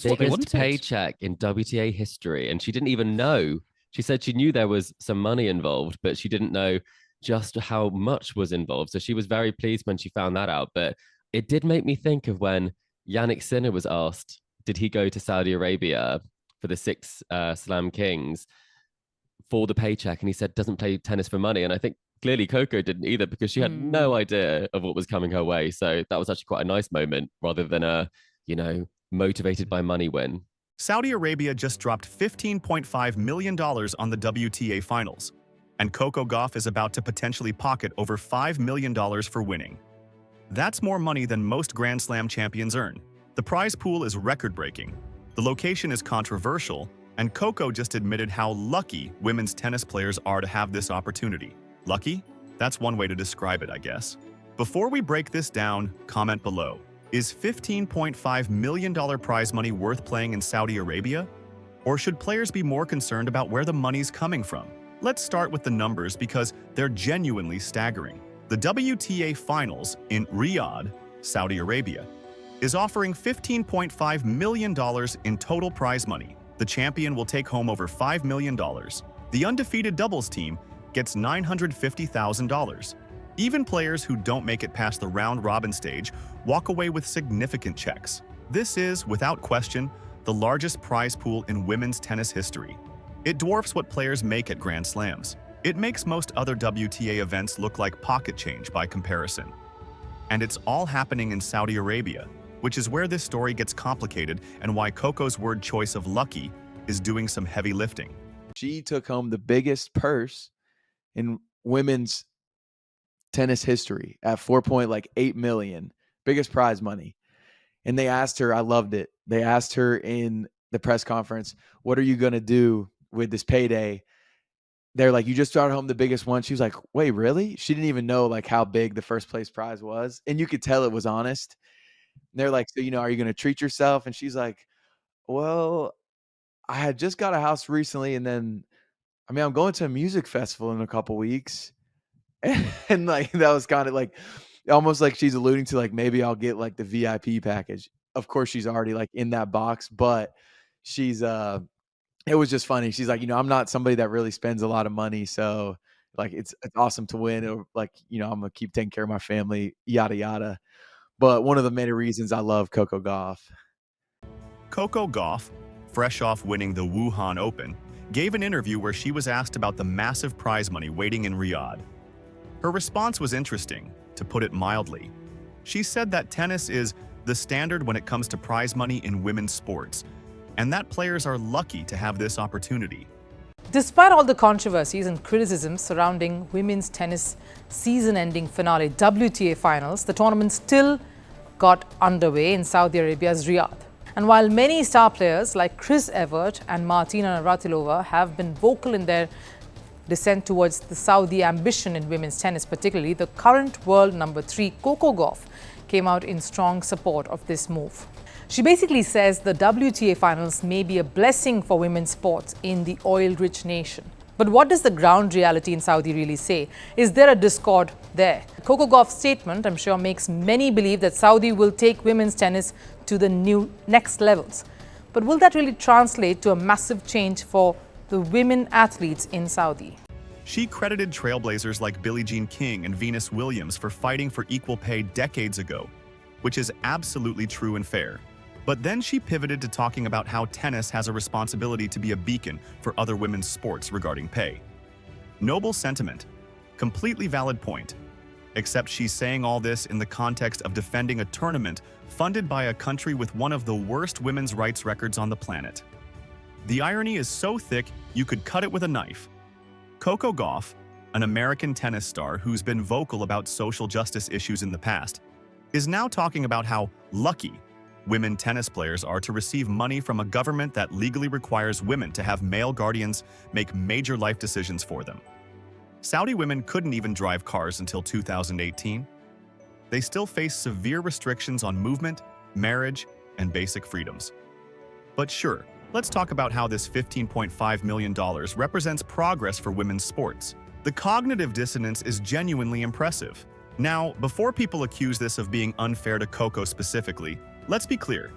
what they Biggest wanted. paycheck in WTA history, and she didn't even know. She said she knew there was some money involved, but she didn't know just how much was involved. So she was very pleased when she found that out. But it did make me think of when Yannick Sinner was asked, did he go to Saudi Arabia for the six Slam Kings for the paycheck? And he said, doesn't play tennis for money. And I think clearly Coco didn't either because she had no idea of what was coming her way. So that was actually quite a nice moment rather than motivated by money win. Saudi Arabia just dropped $15.5 million on the WTA finals, and Coco Gauff is about to potentially pocket over $5 million for winning. That's more money than most Grand Slam champions earn. The prize pool is record-breaking. The location is controversial, and Coco just admitted how lucky women's tennis players are to have this opportunity. Lucky? That's one way to describe it, I guess. Before we break this down, comment below. Is $15.5 million prize money worth playing in Saudi Arabia? Or should players be more concerned about where the money's coming from? Let's start with the numbers because they're genuinely staggering. The WTA Finals in Riyadh, Saudi Arabia, is offering $15.5 million in total prize money. The champion will take home over $5 million. The undefeated doubles team gets $950,000. Even players who don't make it past the round-robin stage walk away with significant checks. This is, without question, the largest prize pool in women's tennis history. It dwarfs what players make at Grand Slams. It makes most other WTA events look like pocket change by comparison. And it's all happening in Saudi Arabia, which is where this story gets complicated and why Coco's word choice of lucky is doing some heavy lifting. She took home the biggest purse in women's tennis history at $4.8 million, biggest prize money. And they asked her, I loved it. They asked her in the press conference, what are you going to do with this payday? They're like, you just brought home the biggest one. She was like, wait, really? She didn't even know like how big the first place prize was. And you could tell it was honest. And they're like, so, are you going to treat yourself? And she's like, well, I had just got a house recently. And then, I'm going to a music festival in a couple weeks. And like, that was kind of like, almost like she's alluding to like, maybe I'll get like the VIP package. Of course, she's already like in that box, but she's, it was just funny. She's like, I'm not somebody that really spends a lot of money. So like, it's awesome to win. Or like, I'm going to keep taking care of my family, yada, yada. But one of the many reasons I love Coco Gauff. Coco Gauff, fresh off winning the Wuhan Open, gave an interview where she was asked about the massive prize money waiting in Riyadh. Her response was interesting, to put it mildly. She said that tennis is the standard when it comes to prize money in women's sports, and that players are lucky to have this opportunity. Despite all the controversies and criticisms surrounding women's tennis season-ending finale WTA finals, the tournament still got underway in Saudi Arabia's Riyadh. And while many star players like Chris Evert and Martina Navratilova have been vocal in their descent towards the Saudi ambition in women's tennis, particularly the current world number 3, Coco Gauff, came out in strong support of this move. She basically says the WTA finals may be a blessing for women's sports in the oil-rich nation. But what does the ground reality in Saudi really say? Is there a discord there? Coco Gauff's statement, I'm sure, makes many believe that Saudi will take women's tennis to the next levels. But will that really translate to a massive change for the women athletes in Saudi? She credited trailblazers like Billie Jean King and Venus Williams for fighting for equal pay decades ago, which is absolutely true and fair. But then she pivoted to talking about how tennis has a responsibility to be a beacon for other women's sports regarding pay. Noble sentiment, completely valid point, except she's saying all this in the context of defending a tournament funded by a country with one of the worst women's rights records on the planet. The irony is so thick, you could cut it with a knife. Coco Gauff, an American tennis star who's been vocal about social justice issues in the past, is now talking about how lucky women tennis players are to receive money from a government that legally requires women to have male guardians make major life decisions for them. Saudi women couldn't even drive cars until 2018. They still face severe restrictions on movement, marriage, and basic freedoms. But sure, let's talk about how this $15.5 million represents progress for women's sports. The cognitive dissonance is genuinely impressive. Now, before people accuse this of being unfair to Coco specifically, let's be clear.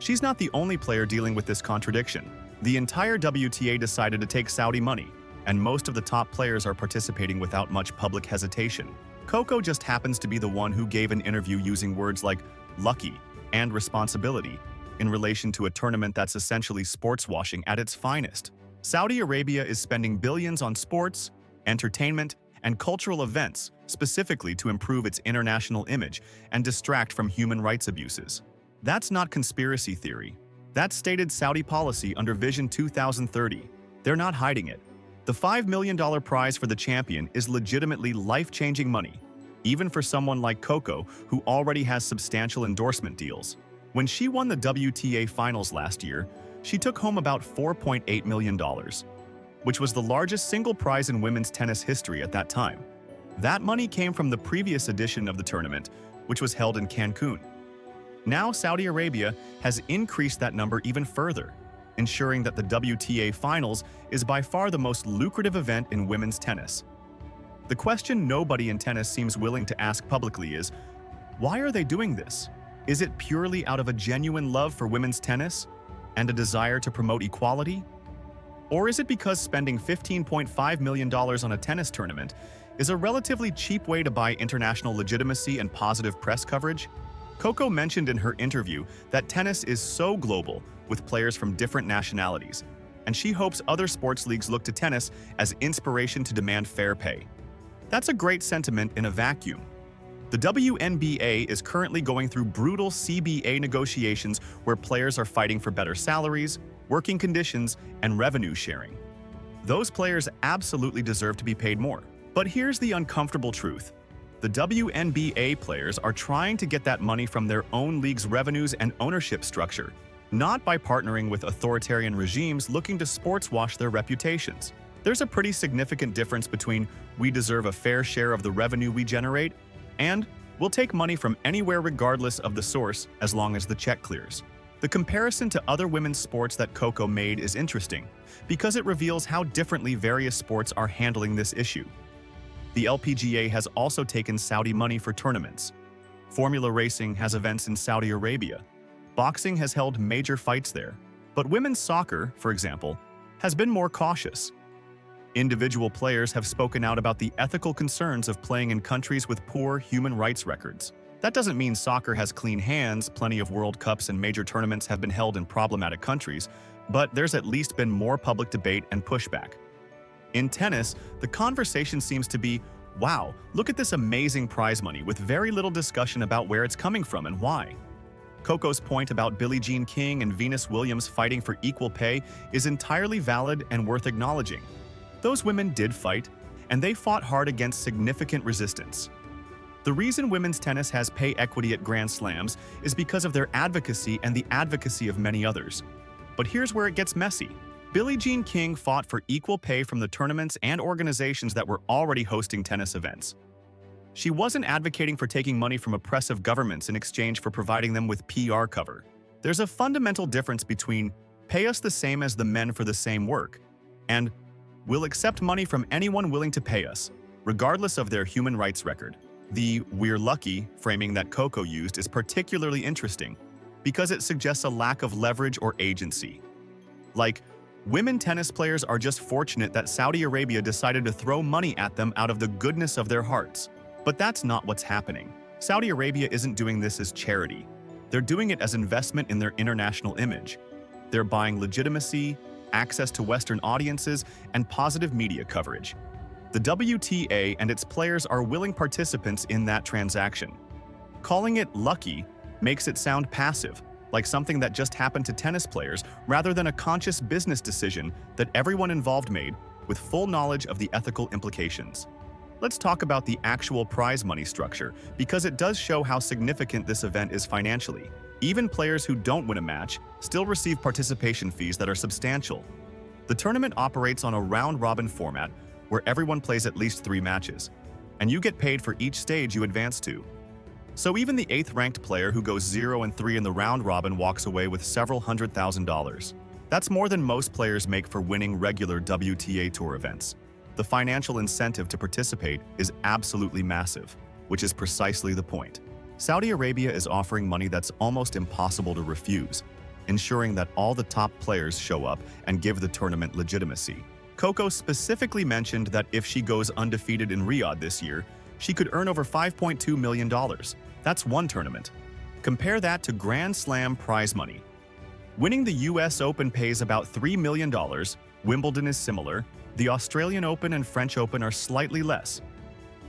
She's not the only player dealing with this contradiction. The entire WTA decided to take Saudi money, and most of the top players are participating without much public hesitation. Coco just happens to be the one who gave an interview using words like lucky and responsibility in relation to a tournament that's essentially sports washing at its finest. Saudi Arabia is spending billions on sports, entertainment, and cultural events specifically to improve its international image and distract from human rights abuses. That's not conspiracy theory. That's stated Saudi policy under Vision 2030. They're not hiding it. The $5 million prize for the champion is legitimately life-changing money, even for someone like Coco, who already has substantial endorsement deals. When she won the WTA finals last year, she took home about $4.8 million, which was the largest single prize in women's tennis history at that time. That money came from the previous edition of the tournament, which was held in Cancun. Now Saudi Arabia has increased that number even further, ensuring that the WTA Finals is by far the most lucrative event in women's tennis. The question nobody in tennis seems willing to ask publicly is, why are they doing this? Is it purely out of a genuine love for women's tennis and a desire to promote equality? Or is it because spending $15.5 million on a tennis tournament is a relatively cheap way to buy international legitimacy and positive press coverage? Coco mentioned in her interview that tennis is so global with players from different nationalities, and she hopes other sports leagues look to tennis as inspiration to demand fair pay. That's a great sentiment in a vacuum. The WNBA is currently going through brutal CBA negotiations where players are fighting for better salaries, working conditions, and revenue sharing. Those players absolutely deserve to be paid more. But here's the uncomfortable truth. The WNBA players are trying to get that money from their own league's revenues and ownership structure, not by partnering with authoritarian regimes looking to sports wash their reputations. There's a pretty significant difference between we deserve a fair share of the revenue we generate and we'll take money from anywhere regardless of the source as long as the check clears. The comparison to other women's sports that Coco made is interesting because it reveals how differently various sports are handling this issue. The LPGA has also taken Saudi money for tournaments. Formula racing has events in Saudi Arabia. Boxing has held major fights there. But women's soccer, for example, has been more cautious. Individual players have spoken out about the ethical concerns of playing in countries with poor human rights records. That doesn't mean soccer has clean hands. Plenty of World Cups and major tournaments have been held in problematic countries, but there's at least been more public debate and pushback. In tennis, the conversation seems to be, wow, look at this amazing prize money with very little discussion about where it's coming from and why. Coco's point about Billie Jean King and Venus Williams fighting for equal pay is entirely valid and worth acknowledging. Those women did fight, and they fought hard against significant resistance. The reason women's tennis has pay equity at Grand Slams is because of their advocacy and the advocacy of many others. But here's where it gets messy. Billie Jean King fought for equal pay from the tournaments and organizations that were already hosting tennis events. She wasn't advocating for taking money from oppressive governments in exchange for providing them with PR cover. There's a fundamental difference between pay us the same as the men for the same work and we'll accept money from anyone willing to pay us, regardless of their human rights record. The "we're lucky" framing that Coco used is particularly interesting because it suggests a lack of leverage or agency. Like, women tennis players are just fortunate that Saudi Arabia decided to throw money at them out of the goodness of their hearts. But that's not what's happening. Saudi Arabia isn't doing this as charity. They're doing it as investment in their international image. They're buying legitimacy, access to Western audiences, and positive media coverage. The WTA and its players are willing participants in that transaction. Calling it lucky makes it sound passive, like something that just happened to tennis players, rather than a conscious business decision that everyone involved made with full knowledge of the ethical implications. Let's talk about the actual prize money structure, because it does show how significant this event is financially. Even players who don't win a match still receive participation fees that are substantial. The tournament operates on a round-robin format where everyone plays at least 3 matches, and you get paid for each stage you advance to. So even the 8th-ranked player who goes 0-3 in the round-robin walks away with several $100,000. That's more than most players make for winning regular WTA Tour events. The financial incentive to participate is absolutely massive, which is precisely the point. Saudi Arabia is offering money that's almost impossible to refuse. ensuring that all the top players show up and give the tournament legitimacy. Coco specifically mentioned that if she goes undefeated in Riyadh this year, she could earn over $5.2 million. That's one tournament. Compare that to Grand Slam prize money. Winning the US Open pays about $3 million, Wimbledon is similar, the Australian Open and French Open are slightly less.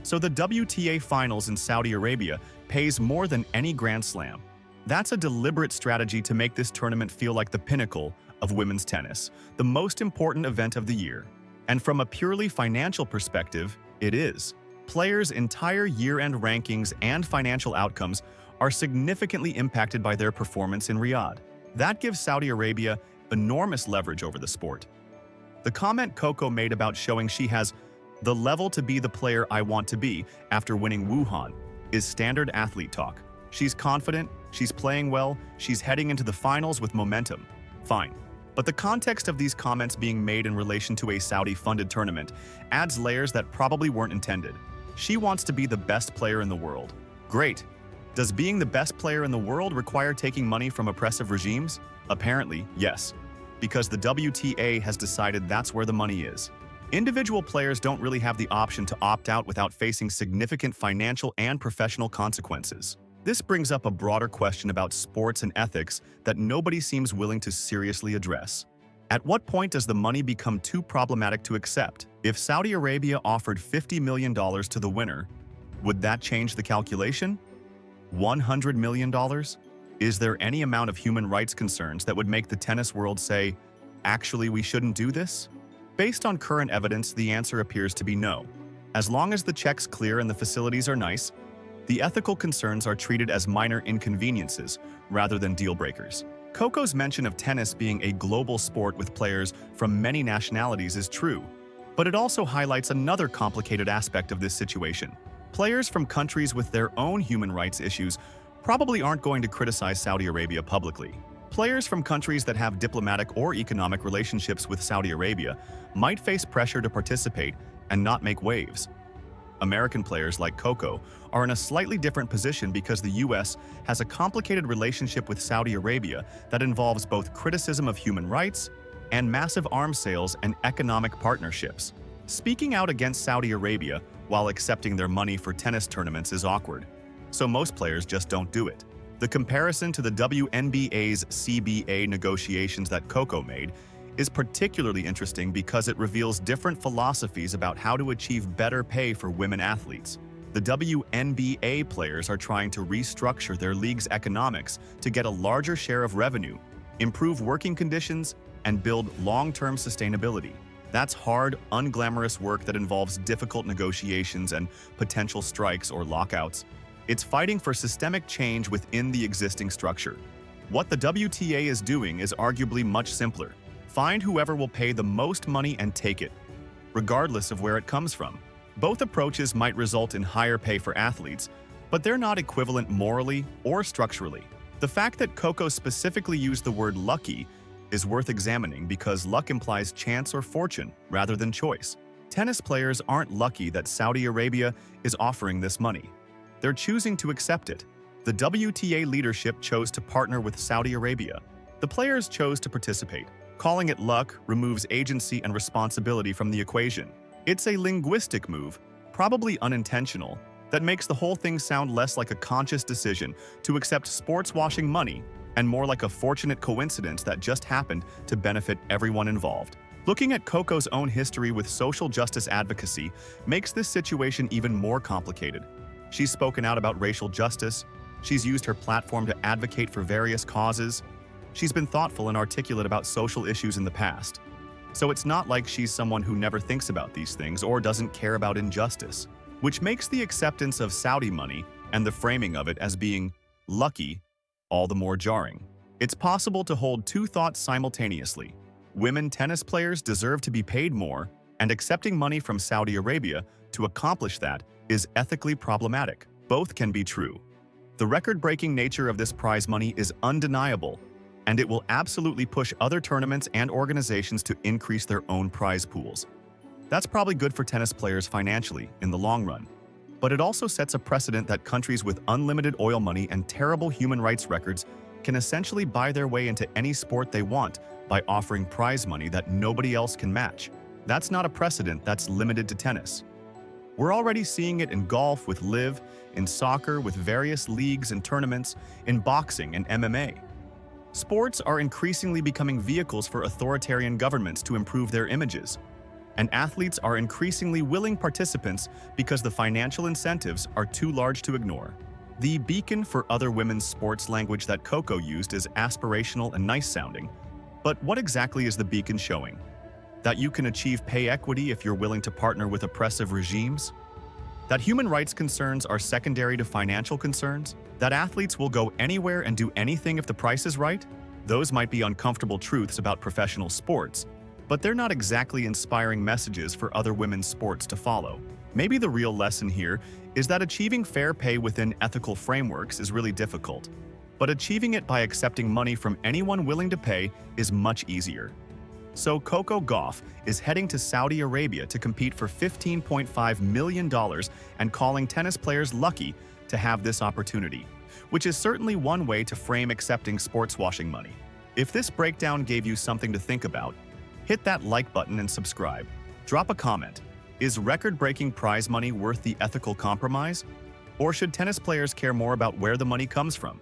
So the WTA Finals in Saudi Arabia pays more than any Grand Slam. That's a deliberate strategy to make this tournament feel like the pinnacle of women's tennis, the most important event of the year. And from a purely financial perspective, it is. Players' entire year-end rankings and financial outcomes are significantly impacted by their performance in Riyadh. That gives Saudi Arabia enormous leverage over the sport. The comment Coco made about showing she has the level to be the player I want to be after winning Wuhan is standard athlete talk. She's confident, she's playing well, she's heading into the finals with momentum. Fine. But the context of these comments being made in relation to a Saudi-funded tournament adds layers that probably weren't intended. She wants to be the best player in the world. Great. Does being the best player in the world require taking money from oppressive regimes? Apparently, yes, because the WTA has decided that's where the money is. Individual players don't really have the option to opt out without facing significant financial and professional consequences. This brings up a broader question about sports and ethics that nobody seems willing to seriously address. At what point does the money become too problematic to accept? If Saudi Arabia offered $50 million to the winner, would that change the calculation? $100 million? Is there any amount of human rights concerns that would make the tennis world say, actually, we shouldn't do this? Based on current evidence, the answer appears to be no. As long as the check's clear and the facilities are nice, the ethical concerns are treated as minor inconveniences rather than deal breakers. Coco's mention of tennis being a global sport with players from many nationalities is true, but it also highlights another complicated aspect of this situation. Players from countries with their own human rights issues probably aren't going to criticize Saudi Arabia publicly. Players from countries that have diplomatic or economic relationships with Saudi Arabia might face pressure to participate and not make waves. American players like Coco are in a slightly different position because the US has a complicated relationship with Saudi Arabia that involves both criticism of human rights and massive arms sales and economic partnerships. Speaking out against Saudi Arabia while accepting their money for tennis tournaments is awkward, so most players just don't do it. The comparison to the WNBA's CBA negotiations that Coco made is particularly interesting because it reveals different philosophies about how to achieve better pay for women athletes. The WNBA players are trying to restructure their league's economics to get a larger share of revenue, improve working conditions, and build long-term sustainability. That's hard, unglamorous work that involves difficult negotiations and potential strikes or lockouts. It's fighting for systemic change within the existing structure. What the WTA is doing is arguably much simpler. Find whoever will pay the most money and take it, regardless of where it comes from. Both approaches might result in higher pay for athletes, but they're not equivalent morally or structurally. The fact that Coco specifically used the word lucky is worth examining because luck implies chance or fortune rather than choice. Tennis players aren't lucky that Saudi Arabia is offering this money. They're choosing to accept it. The WTA leadership chose to partner with Saudi Arabia. The players chose to participate. Calling it luck removes agency and responsibility from the equation. It's a linguistic move, probably unintentional, that makes the whole thing sound less like a conscious decision to accept sports-washing money and more like a fortunate coincidence that just happened to benefit everyone involved. Looking at Coco's own history with social justice advocacy makes this situation even more complicated. She's spoken out about racial justice, she's used her platform to advocate for various causes, she's been thoughtful and articulate about social issues in the past. So it's not like she's someone who never thinks about these things or doesn't care about injustice, which makes the acceptance of Saudi money and the framing of it as being lucky all the more jarring. It's possible to hold two thoughts simultaneously. Women tennis players deserve to be paid more, and accepting money from Saudi Arabia to accomplish that is ethically problematic. Both can be true. The record-breaking nature of this prize money is undeniable, and it will absolutely push other tournaments and organizations to increase their own prize pools. That's probably good for tennis players financially in the long run. But it also sets a precedent that countries with unlimited oil money and terrible human rights records can essentially buy their way into any sport they want by offering prize money that nobody else can match. That's not a precedent that's limited to tennis. We're already seeing it in golf with LIV, in soccer with various leagues and tournaments, in boxing and MMA. Sports are increasingly becoming vehicles for authoritarian governments to improve their images, and athletes are increasingly willing participants because the financial incentives are too large to ignore. The beacon for other women's sports language that Coco used is aspirational and nice-sounding, but what exactly is the beacon showing? That you can achieve pay equity if you're willing to partner with oppressive regimes? That human rights concerns are secondary to financial concerns? That athletes will go anywhere and do anything if the price is right? Those might be uncomfortable truths about professional sports, but they're not exactly inspiring messages for other women's sports to follow. Maybe the real lesson here is that achieving fair pay within ethical frameworks is really difficult, but achieving it by accepting money from anyone willing to pay is much easier. So Coco Gauff is heading to Saudi Arabia to compete for $15.5 million and calling tennis players lucky to have this opportunity, which is certainly one way to frame accepting sports washing money. If this breakdown gave you something to think about, hit that like button and subscribe. Drop a comment. Is record-breaking prize money worth the ethical compromise? Or should tennis players care more about where the money comes from?